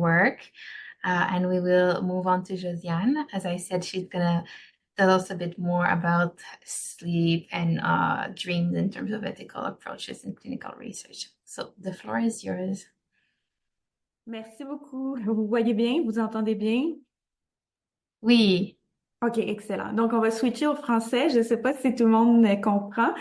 work. And we will move on to Josiane. As I said, she's gonna tell us a bit more about sleep and dreams in terms of ethical approaches in clinical research. So the floor is yours. Merci beaucoup. Vous voyez bien? Vous entendez bien? Oui. OK, excellent. Donc, on va switcher au français. Je ne sais pas si tout le monde comprend,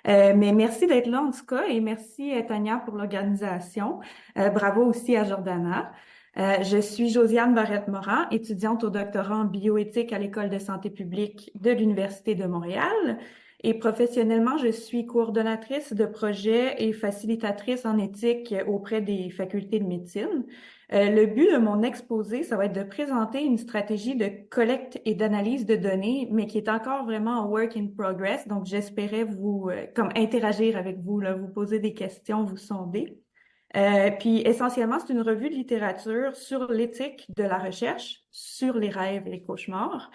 mais merci d'être là en tout cas et merci Tania pour l'organisation. Bravo aussi à Jordana. Je suis Josiane Barrette-Morin, étudiante au doctorat en bioéthique à l'École de santé publique de l'Université de Montréal. Et professionnellement, je suis coordonnatrice de projet et facilitatrice en éthique auprès des facultés de médecine. Le but de mon exposé, ça va être de présenter une stratégie de collecte et d'analyse de données, mais qui est encore vraiment en work in progress. Donc, j'espérais vous, comme interagir avec vous, là, vous poser des questions, vous sonder. Puis, essentiellement, c'est une revue de littérature sur l'éthique de la recherche, sur les rêves et les cauchemars.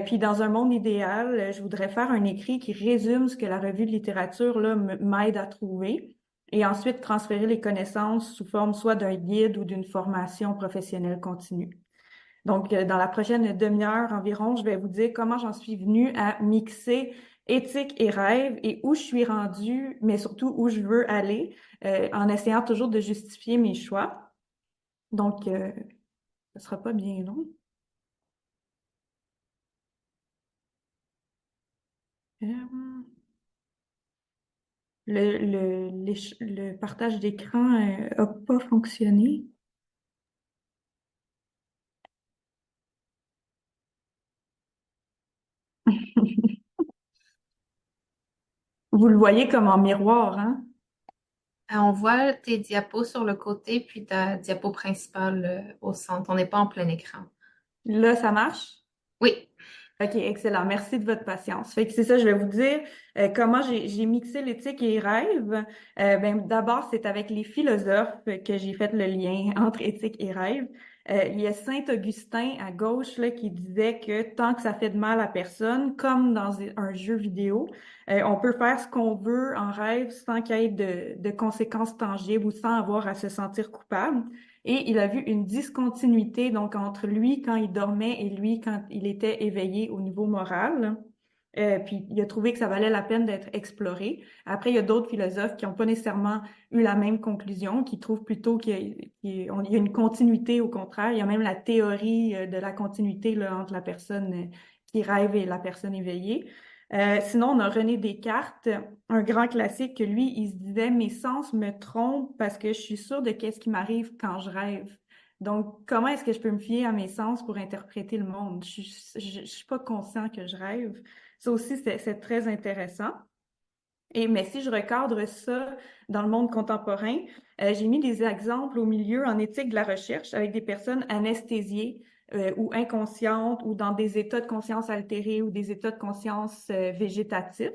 Puis, dans un monde idéal, je voudrais faire un écrit qui résume ce que la revue de littérature là, m'aide à trouver et ensuite transférer les connaissances sous forme soit d'un guide ou d'une formation professionnelle continue. Donc, dans la prochaine demi-heure environ, je vais vous dire comment j'en suis venue à mixer éthique et rêve et où je suis rendue, mais surtout où je veux aller, en essayant toujours de justifier mes choix. Donc, ce sera pas bien long. Euh, le partage d'écran n'a pas fonctionné. Vous le voyez comme en miroir, hein? On voit tes diapos sur le côté, puis ta diapo principale au centre. On n'est pas en plein écran. Là, ça marche? Oui. OK, excellent. Merci de votre patience. Fait que c'est ça, je vais vous dire comment j'ai mixé l'éthique et les rêves. Ben, d'abord, c'est avec les philosophes que j'ai fait le lien entre éthique et rêve. Il y a Saint-Augustin à gauche là, qui disait que tant que ça fait de mal à personne, comme dans un jeu vidéo, on peut faire ce qu'on veut en rêve sans qu'il y ait de conséquences tangibles ou sans avoir à se sentir coupable. Et il a vu une discontinuité donc entre lui quand il dormait et lui quand il était éveillé au niveau moral. Puis il a trouvé que ça valait la peine d'être exploré. Après, il y a d'autres philosophes qui n'ont pas nécessairement eu la même conclusion, qui trouvent plutôt qu'il y a une continuité au contraire. Il y a même la théorie de la continuité là, entre la personne qui rêve et la personne éveillée. Sinon, on a René Descartes, un grand classique que lui, il se disait, mes sens me trompent parce que je suis sûre de qu'est-ce qui m'arrive quand je rêve. Donc, comment est-ce que je peux me fier à mes sens pour interpréter le monde? Je suis pas conscient que je rêve. Ça aussi, c'est très intéressant. Mais si je recadre ça dans le monde contemporain, j'ai mis des exemples au milieu en éthique de la recherche avec des personnes anesthésiées ou inconscientes ou dans des états de conscience altérés ou des états de conscience végétatifs.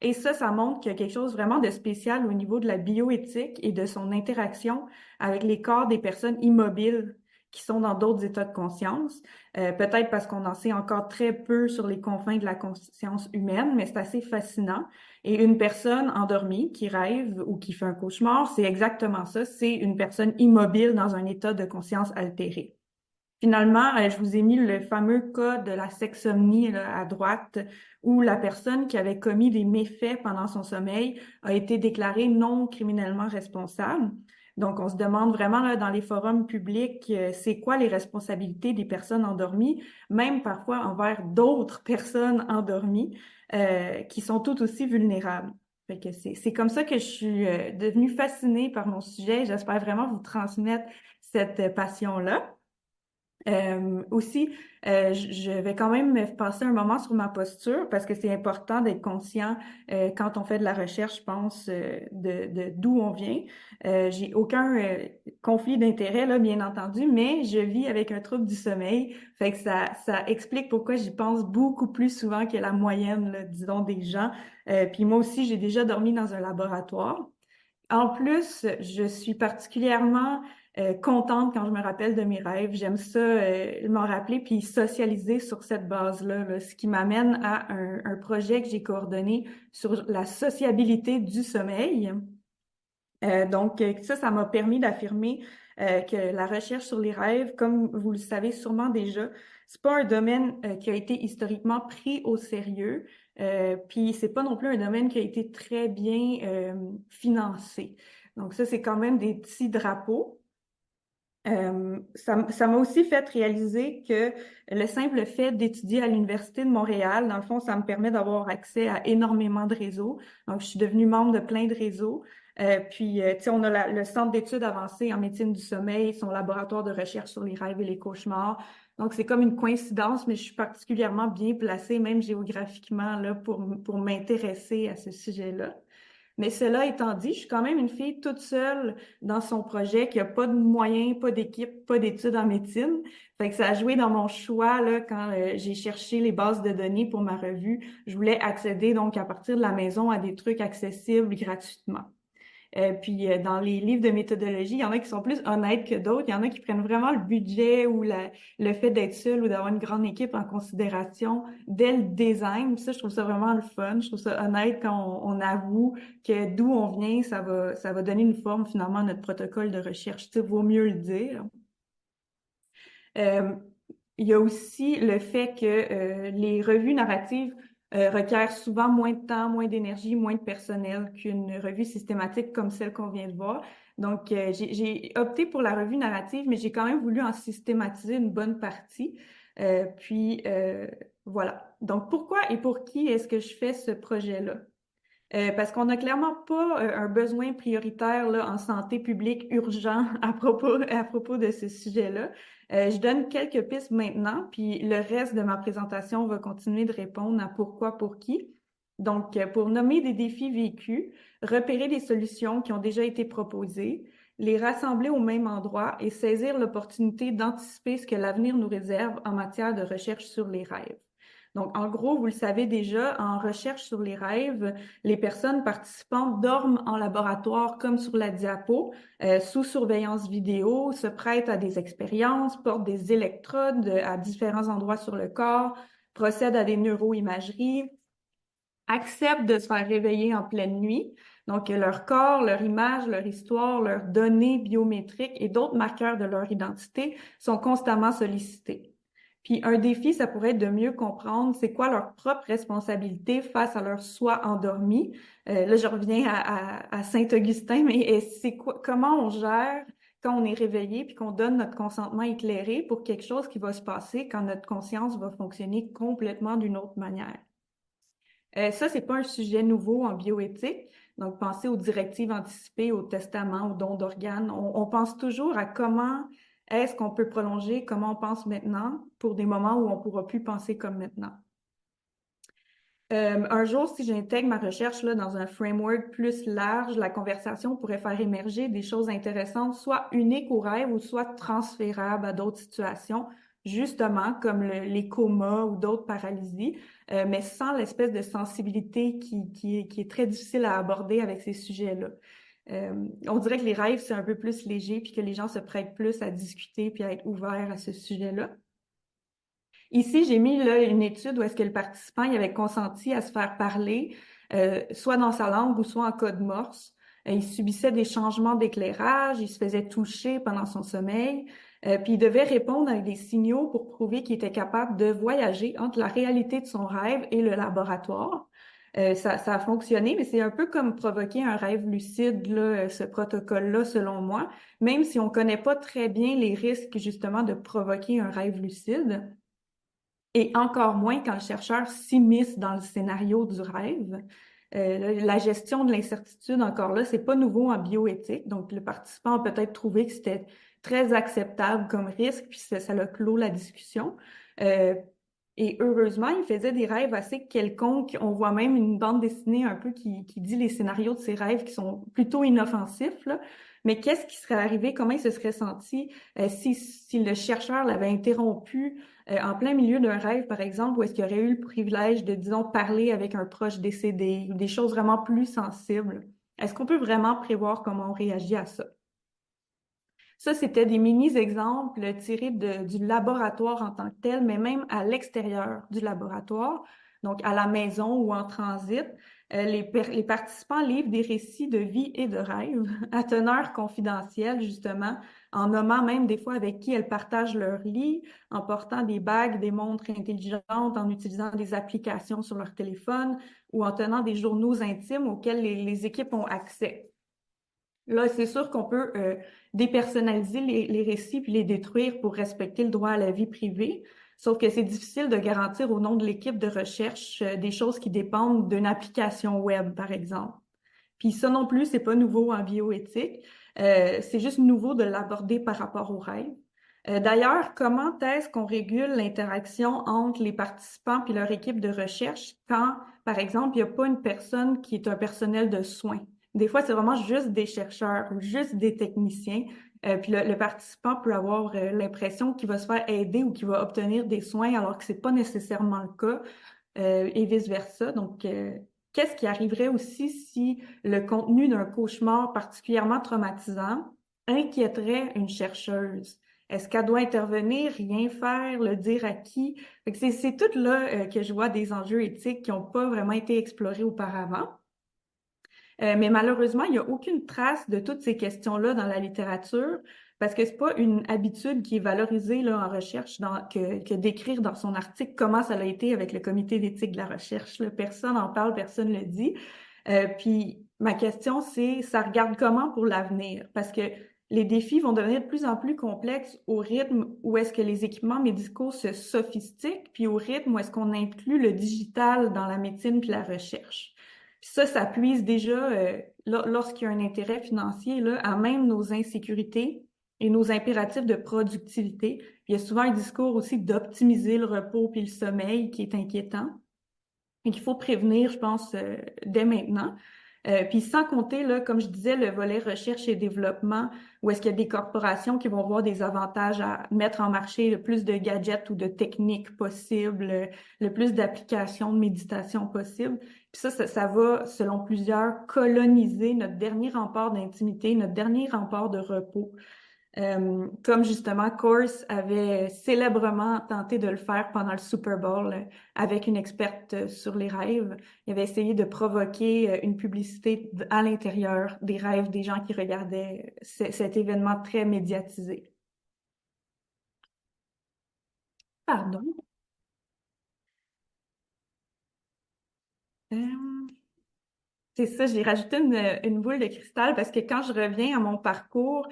Et ça montre qu'il y a quelque chose vraiment de spécial au niveau de la bioéthique et de son interaction avec les corps des personnes immobiles qui sont dans d'autres états de conscience. Peut-être parce qu'on en sait encore très peu sur les confins de la conscience humaine, mais c'est assez fascinant. Et une personne endormie qui rêve ou qui fait un cauchemar, c'est exactement ça. C'est une personne immobile dans un état de conscience altéré. Finalement, je vous ai mis le fameux cas de la sexsomnie là, à droite, où la personne qui avait commis des méfaits pendant son sommeil a été déclarée non criminellement responsable. Donc, on se demande vraiment là, dans les forums publics, c'est quoi les responsabilités des personnes endormies, même parfois envers d'autres personnes endormies qui sont tout aussi vulnérables. Fait que c'est comme ça que je suis devenue fascinée par mon sujet. J'espère vraiment vous transmettre cette passion-là. Aussi, je vais quand même me passer un moment sur ma posture parce que c'est important d'être conscient quand on fait de la recherche, je pense, de d'où on vient. J'ai aucun conflit d'intérêt, là, bien entendu, mais je vis avec un trouble du sommeil. Fait que ça explique pourquoi j'y pense beaucoup plus souvent que la moyenne, là, disons, des gens. Puis moi aussi, j'ai déjà dormi dans un laboratoire. En plus, je suis particulièrement contente quand je me rappelle de mes rêves. J'aime ça m'en rappeler puis socialiser sur cette base-là, là, ce qui m'amène à un projet que j'ai coordonné sur la sociabilité du sommeil. Donc, ça m'a permis d'affirmer que la recherche sur les rêves, comme vous le savez sûrement déjà, c'est pas un domaine qui a été historiquement pris au sérieux, puis c'est pas non plus un domaine qui a été très bien financé. Donc ça, c'est quand même des petits drapeaux. Ça m'a aussi fait réaliser que le simple fait d'étudier à l'Université de Montréal, dans le fond, ça me permet d'avoir accès à énormément de réseaux. Donc, je suis devenue membre de plein de réseaux. Tu sais, on a le Centre d'études avancées en médecine du sommeil, son laboratoire de recherche sur les rêves et les cauchemars. Donc, c'est comme une coïncidence, mais je suis particulièrement bien placée, même géographiquement, là, pour m'intéresser à ce sujet-là. Mais cela étant dit, je suis quand même une fille toute seule dans son projet, qui a pas de moyens, pas d'équipe, pas d'études en médecine. Fait que ça a joué dans mon choix là, quand j'ai cherché les bases de données pour ma revue. Je voulais accéder donc à partir de la maison à des trucs accessibles gratuitement. Dans les livres de méthodologie, il y en a qui sont plus honnêtes que d'autres. Il y en a qui prennent vraiment le budget ou le fait d'être seul ou d'avoir une grande équipe en considération dès le design. Puis ça, je trouve ça vraiment le fun. Je trouve ça honnête quand on avoue que d'où on vient, ça va donner une forme finalement à notre protocole de recherche. Tu sais, vaut mieux le dire. Euh, il y a aussi le fait que les revues narratives requièrent souvent moins de temps, moins d'énergie, moins de personnel qu'une revue systématique comme celle qu'on vient de voir. Donc, j'ai opté pour la revue narrative, mais j'ai quand même voulu en systématiser une bonne partie. Voilà. Donc, pourquoi et pour qui est-ce que je fais ce projet-là? Parce qu'on n'a clairement pas un besoin prioritaire là, en santé publique urgent à propos de ce sujet-là. Je donne quelques pistes maintenant, puis le reste de ma présentation va continuer de répondre à pourquoi, pour qui. Donc, pour nommer des défis vécus, repérer des solutions qui ont déjà été proposées, les rassembler au même endroit et saisir l'opportunité d'anticiper ce que l'avenir nous réserve en matière de recherche sur les rêves. Donc, en gros, vous le savez déjà, en recherche sur les rêves, les personnes participantes dorment en laboratoire comme sur la diapo, sous surveillance vidéo, se prêtent à des expériences, portent des électrodes à différents endroits sur le corps, procèdent à des neuroimageries, acceptent de se faire réveiller en pleine nuit. Donc, leur corps, leur image, leur histoire, leurs données biométriques et d'autres marqueurs de leur identité sont constamment sollicités. Puis un défi, ça pourrait être de mieux comprendre c'est quoi leur propre responsabilité face à leur soi endormi. Là, je reviens à Saint-Augustin, mais c'est quoi, comment on gère quand on est réveillé puis qu'on donne notre consentement éclairé pour quelque chose qui va se passer quand notre conscience va fonctionner complètement d'une autre manière. Ça, c'est pas un sujet nouveau en bioéthique. Donc, pensez aux directives anticipées, aux testaments, aux dons d'organes. On pense toujours à comment est-ce qu'on peut prolonger, comment on pense maintenant pour des moments où on pourra plus penser comme maintenant. Un jour, si j'intègre ma recherche là, dans un framework plus large, la conversation pourrait faire émerger des choses intéressantes, soit uniques au rêve ou soit transférables à d'autres situations, justement comme les comas ou d'autres paralysies, mais sans l'espèce de sensibilité qui est très difficile à aborder avec ces sujets-là. On dirait que les rêves, c'est un peu plus léger, puis que les gens se prêtent plus à discuter puis à être ouverts à ce sujet-là. Ici, j'ai mis là, une étude où est-ce que le participant il avait consenti à se faire parler, soit dans sa langue ou soit en code morse. Il subissait des changements d'éclairage, il se faisait toucher pendant son sommeil, puis il devait répondre avec des signaux pour prouver qu'il était capable de voyager entre la réalité de son rêve et le laboratoire. Ça a fonctionné, mais c'est un peu comme provoquer un rêve lucide, là, ce protocole-là, selon moi, même si on connaît pas très bien les risques justement de provoquer un rêve lucide. Et encore moins quand le chercheur s'immisce dans le scénario du rêve. La gestion de l'incertitude, encore là, c'est pas nouveau en bioéthique. Donc, le participant a peut-être trouvé que c'était très acceptable comme risque, puis ça l'a clos la discussion. Euh, et heureusement, il faisait des rêves assez quelconques. On voit même une bande dessinée un peu qui dit les scénarios de ses rêves qui sont plutôt inoffensifs, là. Mais qu'est-ce qui serait arrivé? Comment il se serait senti si le chercheur l'avait interrompu en plein milieu d'un rêve, par exemple, où est-ce qu'il aurait eu le privilège de, disons, parler avec un proche décédé ou des choses vraiment plus sensibles? Est-ce qu'on peut vraiment prévoir comment on réagit à ça? Ça, c'était des mini-exemples tirés du laboratoire en tant que tel, mais même à l'extérieur du laboratoire, donc à la maison ou en transit. Les participants livrent des récits de vie et de rêve à teneur confidentielle, justement, en nommant même des fois avec qui elles partagent leur lit, en portant des bagues, des montres intelligentes, en utilisant des applications sur leur téléphone ou en tenant des journaux intimes auxquels les équipes ont accès. Là, c'est sûr qu'on peut dépersonnaliser les récits puis les détruire pour respecter le droit à la vie privée. Sauf que c'est difficile de garantir au nom de l'équipe de recherche des choses qui dépendent d'une application web, par exemple. Puis ça non plus, c'est pas nouveau en bioéthique. C'est juste nouveau de l'aborder par rapport aux règles. D'ailleurs, comment est-ce qu'on régule l'interaction entre les participants puis leur équipe de recherche quand, par exemple, il n'y a pas une personne qui est un personnel de soins? Des fois, c'est vraiment juste des chercheurs ou juste des techniciens. Puis le participant peut avoir l'impression qu'il va se faire aider ou qu'il va obtenir des soins alors que c'est pas nécessairement le cas, et vice-versa. Donc, qu'est-ce qui arriverait aussi si le contenu d'un cauchemar particulièrement traumatisant inquiéterait une chercheuse? Est-ce qu'elle doit intervenir, rien faire, le dire à qui? Fait que c'est tout là que je vois des enjeux éthiques qui n'ont pas vraiment été explorés auparavant. Mais malheureusement, il n'y a aucune trace de toutes ces questions-là dans la littérature parce que c'est pas une habitude qui est valorisée là, en recherche que d'écrire dans son article comment ça a été avec le comité d'éthique de la recherche. Là. Personne n'en parle, personne ne le dit. Puis ma question, c'est ça regarde comment pour l'avenir? Parce que les défis vont devenir de plus en plus complexes au rythme où est-ce que les équipements médicaux se sophistiquent, puis au rythme où est-ce qu'on inclut le digital dans la médecine puis la recherche. Puis ça puise déjà, lorsqu'il y a un intérêt financier, là, à même nos insécurités et nos impératifs de productivité. Puis il y a souvent un discours aussi d'optimiser le repos puis le sommeil qui est inquiétant et qu'il faut prévenir, je pense, dès maintenant. Puis sans compter, là, comme je disais, le volet recherche et développement, où est-ce qu'il y a des corporations qui vont voir des avantages à mettre en marché le plus de gadgets ou de techniques possibles, le plus d'applications de méditation possible. Puis ça va, selon plusieurs, coloniser notre dernier rempart d'intimité, notre dernier rempart de repos. Comme justement Course avait célèbrement tenté de le faire pendant le Super Bowl avec une experte sur les rêves. Il avait essayé de provoquer une publicité à l'intérieur des rêves des gens qui regardaient cet événement très médiatisé. Pardon. Euh, C'est ça, j'ai rajouté une boule de cristal parce que quand je reviens à mon parcours,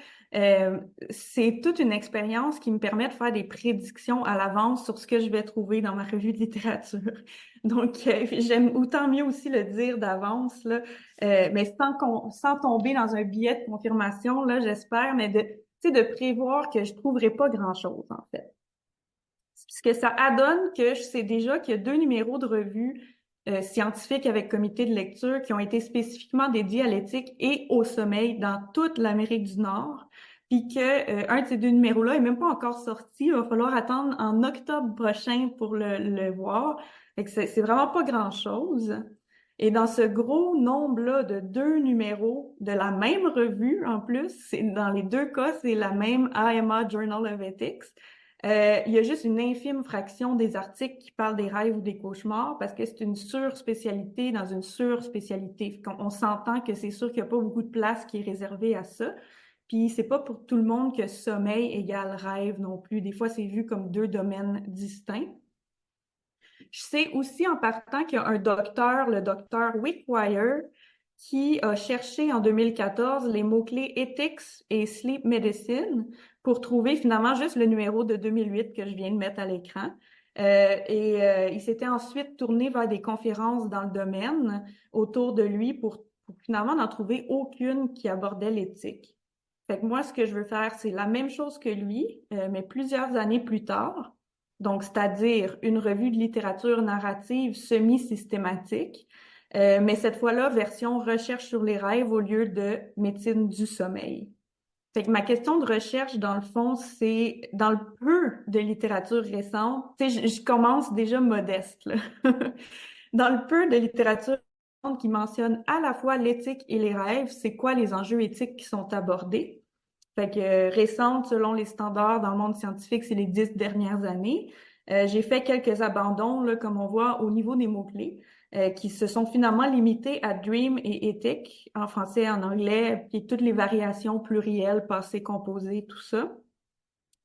c'est toute une expérience qui me permet de faire des prédictions à l'avance sur ce que je vais trouver dans ma revue de littérature. Donc, j'aime autant mieux aussi le dire d'avance, là, mais sans tomber dans un billet de confirmation, là, j'espère, mais tu sais, de prévoir que je trouverai pas grand-chose, en fait. Ce que ça adonne que je sais déjà qu'il y a 2 numéros de revue scientifiques avec comité de lecture qui ont été spécifiquement dédiés à l'éthique et au sommeil dans toute l'Amérique du Nord. Puis que un de ces 2 numéros-là est même pas encore sorti. Il va falloir attendre en octobre prochain pour le voir. Fait que c'est vraiment pas grand-chose. Et dans ce gros nombre-là de 2 numéros de la même revue, en plus, dans les 2 cas, c'est la même AMA Journal of Ethics. Il y a juste une infime fraction des articles qui parlent des rêves ou des cauchemars parce que c'est une surspécialité dans une surspécialité. On s'entend que c'est sûr qu'il n'y a pas beaucoup de place qui est réservée à ça. Puis c'est pas pour tout le monde que sommeil égale rêve non plus. Des fois, c'est vu comme 2 domaines distincts. Je sais aussi en partant qu'il y a un docteur, le docteur Wickwire, qui a cherché en 2014 les mots-clés ethics et sleep medicine pour trouver finalement juste le numéro de 2008 que je viens de mettre à l'écran. Il s'était ensuite tourné vers des conférences dans le domaine autour de lui pour finalement n'en trouver aucune qui abordait l'éthique. Fait que moi, ce que je veux faire, c'est la même chose que lui, mais plusieurs années plus tard. Donc, c'est-à-dire une revue de littérature narrative semi-systématique, mais cette fois-là, version recherche sur les rêves au lieu de médecine du sommeil. Fait que ma question de recherche, dans le fond, c'est dans le peu de littérature récente, tu sais, je commence déjà modeste, là. Dans le peu de littérature qui mentionne à la fois l'éthique et les rêves, c'est quoi les enjeux éthiques qui sont abordés? Fait que récente, selon les standards dans le monde scientifique, c'est les 10 dernières années. J'ai fait quelques abandons, là, comme on voit, au niveau des mots-clés, qui se sont finalement limités à dream et éthique, en français et en anglais, puis toutes les variations plurielles, passé, composé, tout ça.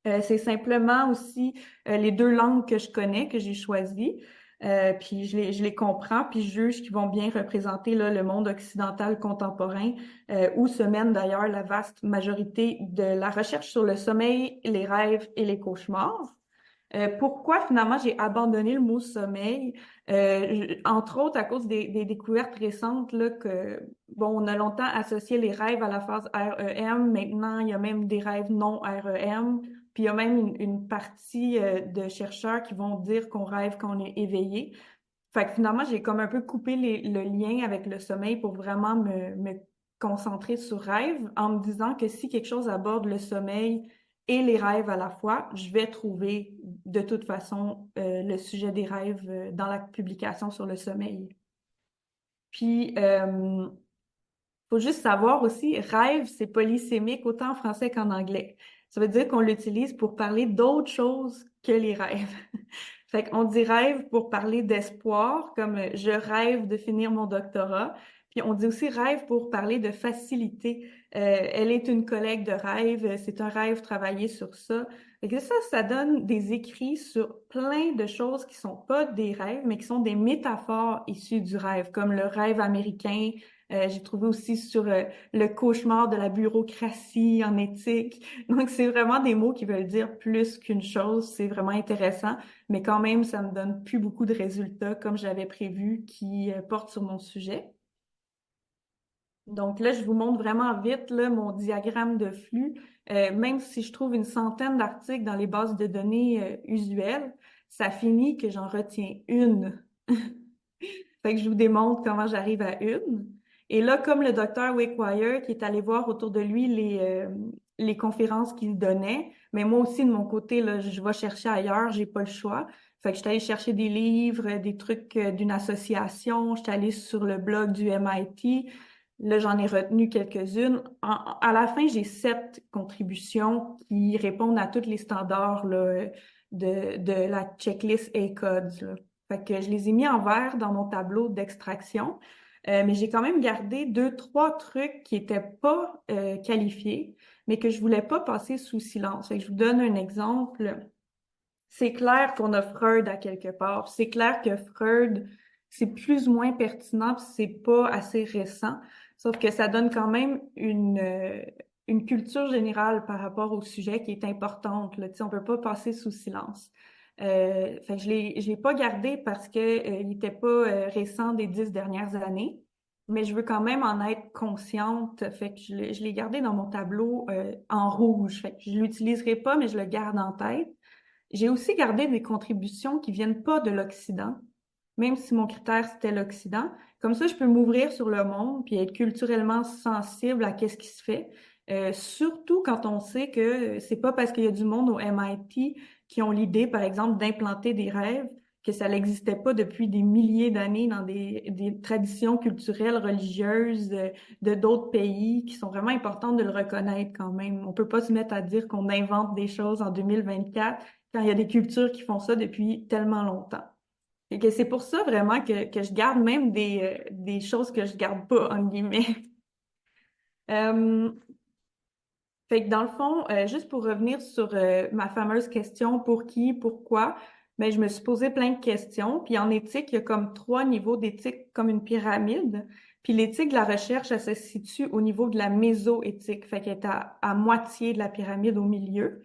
C'est simplement aussi les deux langues que je connais, que j'ai choisies. Puis je les comprends, puis je juge qu'ils vont bien représenter là, le monde occidental contemporain, où se mène d'ailleurs la vaste majorité de la recherche sur le sommeil, les rêves et les cauchemars. Pourquoi finalement j'ai abandonné le mot sommeil? Entre autres à cause des découvertes récentes là, que bon, on a longtemps associé les rêves à la phase REM. Maintenant, il y a même des rêves non REM. Puis il y a même une partie de chercheurs qui vont dire qu'on rêve quand on est éveillé. Fait que finalement, j'ai comme un peu coupé le lien avec le sommeil pour vraiment me concentrer sur rêve en me disant que si quelque chose aborde le sommeil et les rêves à la fois, je vais trouver de toute façon le sujet des rêves dans la publication sur le sommeil. Puis, faut juste savoir aussi, rêve, c'est polysémique autant en français qu'en anglais. Ça veut dire qu'on l'utilise pour parler d'autre chose que les rêves. Fait qu'on dit rêve pour parler d'espoir, comme je rêve de finir mon doctorat. Puis on dit aussi rêve pour parler de facilité. Elle est une collègue de rêve, c'est un rêve travailler sur ça. Fait que ça donne des écrits sur plein de choses qui sont pas des rêves, mais qui sont des métaphores issues du rêve, comme le rêve américain. J'ai trouvé aussi sur le cauchemar de la bureaucratie en éthique. Donc, c'est vraiment des mots qui veulent dire plus qu'une chose. C'est vraiment intéressant, mais quand même, ça me donne plus beaucoup de résultats comme j'avais prévu qui portent sur mon sujet. Donc là, je vous montre vraiment vite là, mon diagramme de flux. Même si je trouve une centaine d'articles dans les bases de données usuelles, ça finit que j'en retiens une. Fait que je vous démontre comment j'arrive à une. Et là, comme le docteur Wickwire qui est allé voir autour de lui les conférences qu'il donnait, mais moi aussi, de mon côté, là, je vais chercher ailleurs, j'ai pas le choix. Fait que je suis allée chercher des livres, des trucs d'une association, je suis allée sur le blog du MIT. Là, j'en ai retenu quelques-unes. À la fin, j'ai 7 contributions qui répondent à tous les standards là, de la checklist ACODS, là. Fait que je les ai mis en vert dans mon tableau d'extraction. Mais j'ai quand même gardé 2, 3 trucs qui étaient pas qualifiés, mais que je voulais pas passer sous silence. Fait que je vous donne un exemple. C'est clair qu'on a Freud à quelque part. C'est clair que Freud, c'est plus ou moins pertinent, puis c'est pas assez récent. Sauf que ça donne quand même une culture générale par rapport au sujet qui est importante, là. Tu sais, on peut pas passer sous silence. Fait que je l'ai pas gardé parce que il était pas récent des 10 dernières années, mais je veux quand même en être consciente. Fait que je l'ai gardé dans mon tableau en rouge. Fait que je l'utiliserai pas, mais je le garde en tête. J'ai aussi gardé des contributions qui viennent pas de l'Occident, même si mon critère c'était l'Occident. Comme ça, je peux m'ouvrir sur le monde puis être culturellement sensible à qu'est-ce qui se fait. Surtout quand on sait que c'est pas parce qu'il y a du monde au MIT qui ont l'idée, par exemple, d'implanter des rêves que ça n'existait pas depuis des milliers d'années dans des traditions culturelles, religieuses de d'autres pays qui sont vraiment importantes de le reconnaître quand même. On peut pas se mettre à dire qu'on invente des choses en 2024 quand il y a des cultures qui font ça depuis tellement longtemps. Et que c'est pour ça vraiment que je garde même des choses que je garde pas, en guillemets. Euh, Fait que dans le fond, juste pour revenir sur ma fameuse question pour qui, pourquoi, ben, je me suis posé plein de questions. Puis en éthique, il y a comme 3 niveaux d'éthique, comme une pyramide. Puis l'éthique de la recherche, elle se situe au niveau de la mésoéthique, fait qu'elle est à moitié de la pyramide au milieu.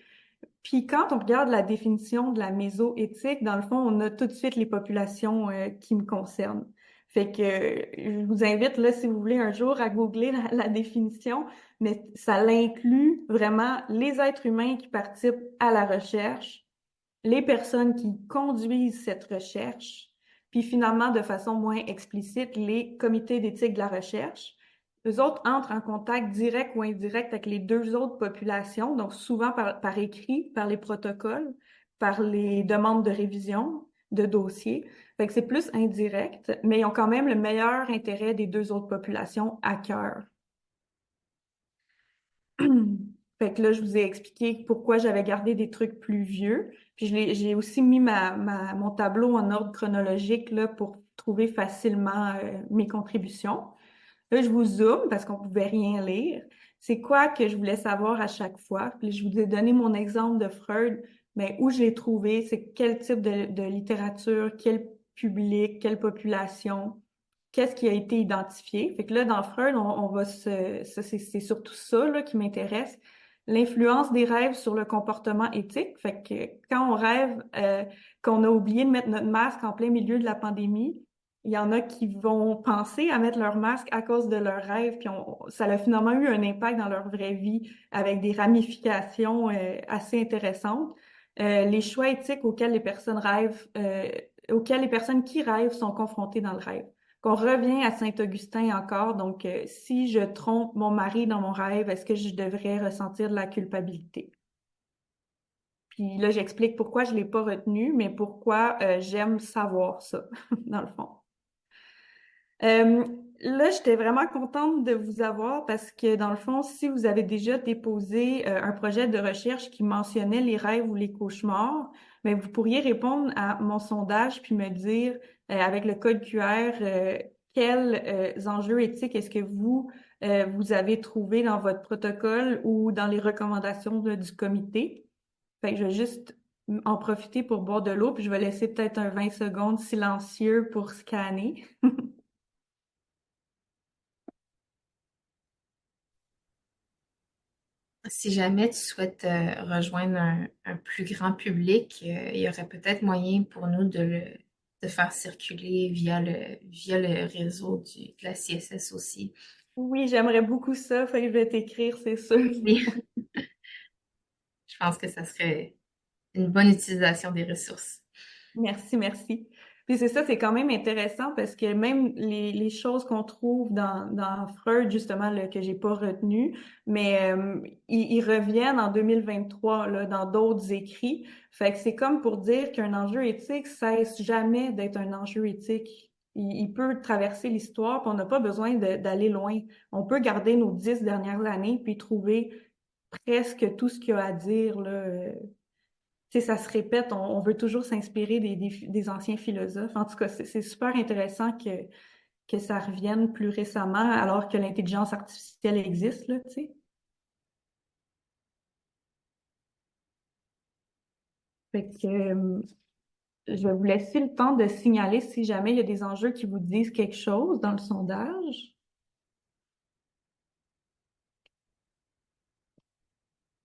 Puis quand on regarde la définition de la mésoéthique, dans le fond, on a tout de suite les populations qui me concernent. Fait que je vous invite, là, si vous voulez, un jour à googler la définition, mais ça l'inclut vraiment les êtres humains qui participent à la recherche, les personnes qui conduisent cette recherche, puis finalement, de façon moins explicite, les comités d'éthique de la recherche. Eux autres entrent en contact direct ou indirect avec les 2 autres populations, donc souvent par écrit, par les protocoles, par les demandes de révision de dossiers. Fait que c'est plus indirect, mais ils ont quand même le meilleur intérêt des 2 autres populations à cœur. Fait que là, je vous ai expliqué pourquoi j'avais gardé des trucs plus vieux. Puis j'ai aussi mis mon tableau en ordre chronologique là, pour trouver facilement mes contributions. Là, je vous zoome parce qu'on pouvait rien lire. C'est quoi que je voulais savoir à chaque fois? Puis je vous ai donné mon exemple de Freud, mais où je l'ai trouvé, c'est quel type de littérature, quel public, quelle population, qu'est-ce qui a été identifié. Fait que là, dans Freud, on va c'est surtout ça là, qui m'intéresse. L'influence des rêves sur le comportement éthique. Fait que quand on rêve qu'on a oublié de mettre notre masque en plein milieu de la pandémie, il y en a qui vont penser à mettre leur masque à cause de leurs rêves, puis ça a finalement eu un impact dans leur vraie vie avec des ramifications assez intéressantes. Les choix éthiques auxquels les personnes qui rêvent sont confrontées dans le rêve. Qu'on revient à Saint-Augustin encore, donc si je trompe mon mari dans mon rêve, est-ce que je devrais ressentir de la culpabilité? Puis là, j'explique pourquoi je l'ai pas retenu, mais pourquoi j'aime savoir ça, dans le fond. Euh, Là, j'étais vraiment contente de vous avoir parce que, dans le fond, si vous avez déjà déposé un projet de recherche qui mentionnait les rêves ou les cauchemars, mais vous pourriez répondre à mon sondage puis me dire, avec le code QR, quels enjeux éthiques est-ce que vous avez trouvé dans votre protocole ou dans les recommandations du comité. Fait que je vais juste en profiter pour boire de l'eau, puis je vais laisser peut-être un 20 secondes silencieux pour scanner. Si jamais tu souhaites rejoindre un plus grand public, il y aurait peut-être moyen pour nous de faire circuler via le réseau de la CSS aussi. Oui, j'aimerais beaucoup ça, fait que je vais t'écrire, c'est sûr. Oui, je pense que ça serait une bonne utilisation des ressources. Merci, merci. Puis c'est ça, c'est quand même intéressant parce que même les choses qu'on trouve dans Freud, justement, là, que j'ai pas retenu, mais ils reviennent en 2023 là, dans d'autres écrits. Fait que c'est comme pour dire qu'un enjeu éthique cesse jamais d'être un enjeu éthique. Il peut traverser l'histoire, puis on n'a pas besoin d'aller loin. On peut garder nos 10 dernières années, puis trouver presque tout ce qu'il y a à dire, là. Tu sais, ça se répète, on veut toujours s'inspirer des anciens philosophes. En tout cas, c'est super intéressant que ça revienne plus récemment, alors que l'intelligence artificielle existe, là, tu sais. Fait que, je vais vous laisser le temps de signaler si jamais il y a des enjeux qui vous disent quelque chose dans le sondage.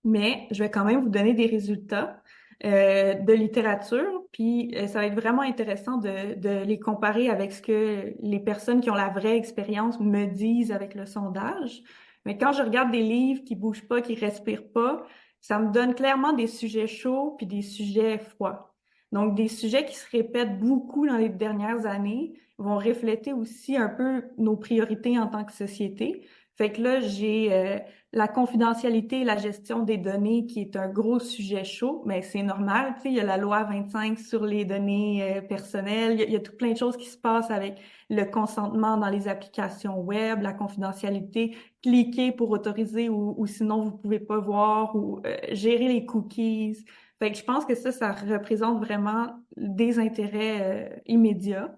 Mais je vais quand même vous donner des résultats de littérature, puis ça va être vraiment intéressant de les comparer avec ce que les personnes qui ont la vraie expérience me disent avec le sondage. Mais quand je regarde des livres qui bougent pas, qui respirent pas, ça me donne clairement des sujets chauds puis des sujets froids. Donc, des sujets qui se répètent beaucoup dans les dernières années vont refléter aussi un peu nos priorités en tant que société. Fait que là, j'ai la confidentialité et la gestion des données qui est un gros sujet chaud, mais c'est normal, tu sais, il y a la loi 25 sur les données personnelles, il y a tout plein de choses qui se passent avec le consentement dans les applications web, la confidentialité, cliquer pour autoriser ou sinon vous pouvez pas voir ou gérer les cookies. Fait que je pense que ça représente vraiment des intérêts immédiats.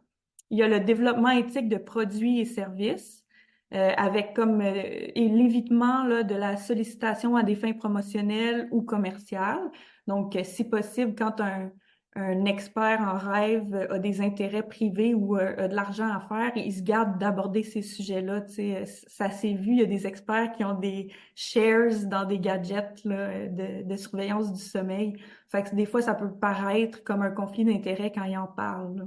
Il y a le développement éthique de produits et services avec comme et l'évitement là, de la sollicitation à des fins promotionnelles ou commerciales. Donc, si possible, quand un expert en rêve a des intérêts privés ou a de l'argent à faire, il se garde d'aborder ces sujets-là. Tu sais, ça s'est vu, il y a des experts qui ont des shares dans des gadgets là, de surveillance du sommeil. Fait que des fois, ça peut paraître comme un conflit d'intérêts quand ils en parlent, là.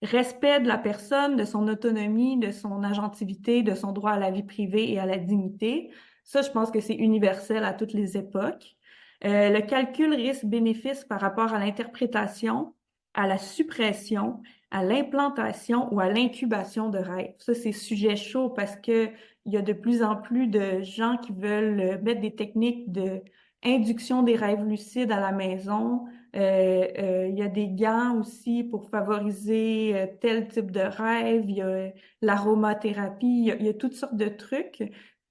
Respect de la personne, de son autonomie, de son agentivité, de son droit à la vie privée et à la dignité. Ça, je pense que c'est universel à toutes les époques. Le calcul risque-bénéfice par rapport à l'interprétation, à la suppression, à l'implantation ou à l'incubation de rêves. Ça, c'est sujet chaud parce que il y a de plus en plus de gens qui veulent mettre des techniques de induction des rêves lucides à la maison. Il y a des gants aussi pour favoriser tel type de rêve. Il y a l'aromathérapie. Il y a toutes sortes de trucs.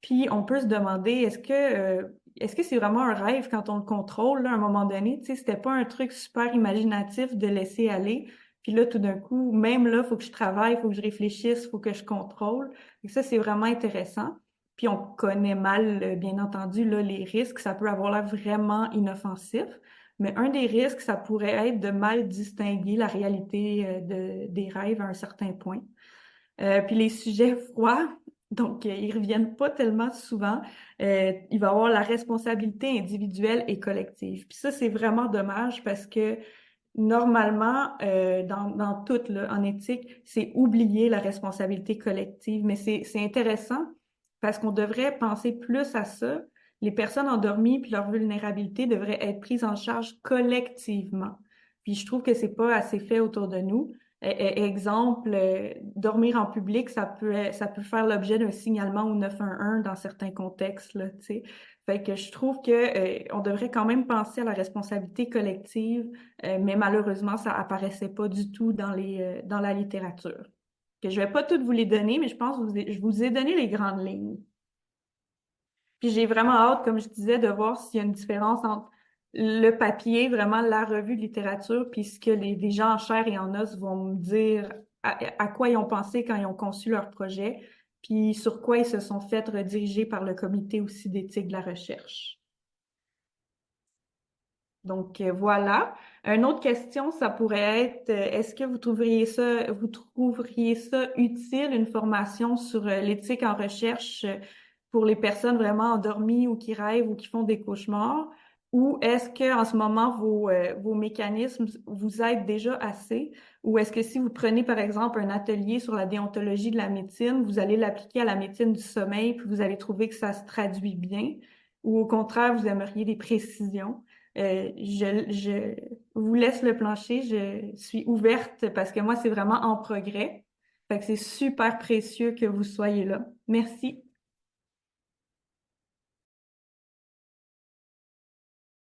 Puis on peut se demander, est-ce que est-ce que c'est vraiment un rêve quand on le contrôle, là, à un moment donné? Tu sais, c'était pas un truc super imaginatif de laisser aller. Puis là, tout d'un coup, même là, faut que je travaille, faut que je réfléchisse, faut que je contrôle. Et ça, c'est vraiment intéressant. Puis on connaît mal, bien entendu, là, les risques. Ça peut avoir l'air vraiment inoffensif. Mais un des risques, ça pourrait être de mal distinguer la réalité des rêves à un certain point. Puis les sujets froids, donc ils reviennent pas tellement souvent. Il va y avoir la responsabilité individuelle et collective. Puis ça, c'est vraiment dommage parce que normalement, dans tout, là, en éthique, c'est oublier la responsabilité collective. Mais c'est intéressant parce qu'on devrait penser plus à ça. Les personnes endormies puis leur vulnérabilité devraient être prises en charge collectivement. Puis je trouve que c'est pas assez fait autour de nous. Exemple, dormir en public, ça peut faire l'objet d'un signalement au 911 dans certains contextes, là, tu sais. Fait que je trouve que on devrait quand même penser à la responsabilité collective, mais malheureusement, ça apparaissait pas du tout dans la littérature. Que je vais pas toutes vous les donner, mais je pense que je vous ai donné les grandes lignes. Puis j'ai vraiment hâte, comme je disais, de voir s'il y a une différence entre le papier, vraiment la revue de littérature, puis ce que les gens en chair et en os vont me dire à quoi ils ont pensé quand ils ont conçu leur projet, puis sur quoi ils se sont fait rediriger par le comité aussi d'éthique de la recherche. Donc voilà. Une autre question, ça pourrait être, est-ce que vous trouveriez ça utile, une formation sur l'éthique en recherche pour les personnes vraiment endormies ou qui rêvent ou qui font des cauchemars? Ou est-ce que en ce moment vos mécanismes vous aident déjà assez? Ou est-ce que si vous prenez par exemple un atelier sur la déontologie de la médecine, vous allez l'appliquer à la médecine du sommeil, puis vous allez trouver que ça se traduit bien? Ou au contraire, vous aimeriez des précisions? Je vous laisse le plancher. Je suis ouverte parce que moi, c'est vraiment en progrès. Fait que c'est super précieux que vous soyez là. Merci.